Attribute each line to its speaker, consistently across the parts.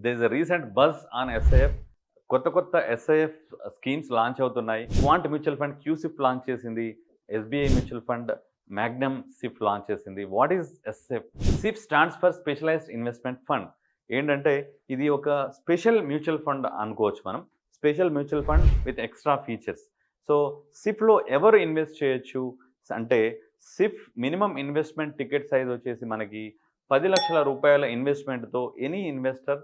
Speaker 1: There is a recent buzz on SIF. కొత్త SIF schemes launch అవుతున్నాయి. Quant mutual fund QSIF launch చేసింది. SBI mutual fund magnum SIF launch చేసింది. What is SIF? SIF stands for specialized investment fund. ఏంటంటే ఇది ఒక special mutual fund అనుకోవచ్చు మనం. Special mutual fund with extra features. So సిఫ్లో ఎవరు ఇన్వెస్ట్ చేయొచ్చు అంటే SIF minimum investment ticket size వచ్చేసి మనకి 10 లక్షల రూపాయల ఇన్వెస్ట్మెంట్తో any investor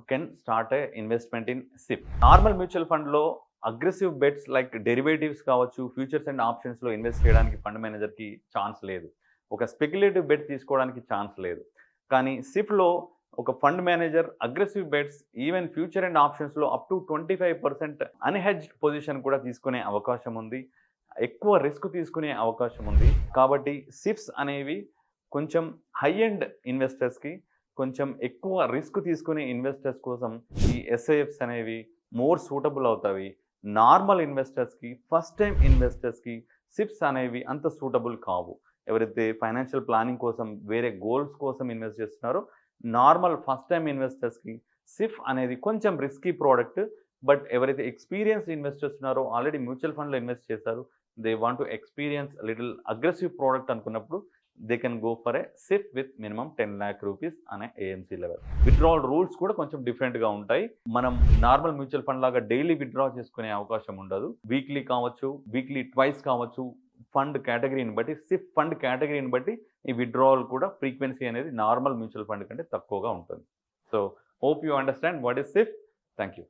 Speaker 1: can start A investment in సిఫ్. Normal mutual ఫండ్లో అగ్రెసివ్ బెట్స్ లైక్ డెరివేటివ్స్ కావచ్చు, ఫ్యూచర్స్ అండ్ ఆప్షన్స్లో ఇన్వెస్ట్ చేయడానికి ఫండ్ మేనేజర్కి ఛాన్స్ లేదు. ఒక స్పెక్యులేటివ్ బెట్ తీసుకోవడానికి ఛాన్స్ లేదు. కానీ సిఫ్లో ఒక fund manager aggressive bets even future and ఆప్షన్స్లో అప్ టు 25% అన్హెడ్జ్డ్ పొజిషన్ కూడా తీసుకునే అవకాశం ఉంది. ఎక్కువ రిస్క్ తీసుకునే అవకాశం ఉంది. కాబట్టి సిఫ్స్ అనేవి కొంచెం హై ఎండ్ ఇన్వెస్టర్స్కి, కొంచెం ఎక్కువ రిస్క్ తీసుకునే ఇన్వెస్టర్స్ కోసం ఈ ఎస్ఐఎఫ్స్ అనేవి మోర్ సూటబుల్ అవుతాయి. నార్మల్ ఇన్వెస్టర్స్కి, ఫస్ట్ టైం ఇన్వెస్టర్స్కి సిఫ్స్ అనేవి అంత సూటబుల్ కావు. ఎవరైతే ఫైనాన్షియల్ ప్లానింగ్ కోసం వేరే గోల్స్ కోసం ఇన్వెస్ట్ చేస్తున్నారో నార్మల్ ఫస్ట్ టైం ఇన్వెస్టర్స్కి సిఫ్ అనేది కొంచెం రిస్కీ ప్రోడక్ట్. బట్ ఎవరైతే ఎక్స్పీరియన్స్ ఇన్వెస్టర్స్ ఉన్నారో ఆల్రెడీ మ్యూచువల్ ఫండ్లో ఇన్వెస్ట్ చేశారు, they want to experience little aggressive product అనుకున్నప్పుడు they can go for a SIF with minimum 10 lakh rupees అనే ఏఎంసీ లెవెల్. విత్డ్రావల్ రూల్స్ కూడా కొంచెం డిఫరెంట్గా ఉంటాయి. మనం నార్మల్ మ్యూచువల్ ఫండ్ లాగా డైలీ విత్డ్రా చేసుకునే అవకాశం ఉండదు. వీక్లీ కావచ్చు, వీక్లీ ట్వైస్ కావచ్చు. ఫండ్ కేటగిరీని బట్టి, సిఫ్ ఫండ్ కేటగిరీని బట్టి ఈ విత్డ్రావల్ కూడా ఫ్రీక్వెన్సీ అనేది నార్మల్ మ్యూచువల్ ఫండ్ కంటే తక్కువగా ఉంటుంది. So hope you understand what is సిఫ్. Thank you.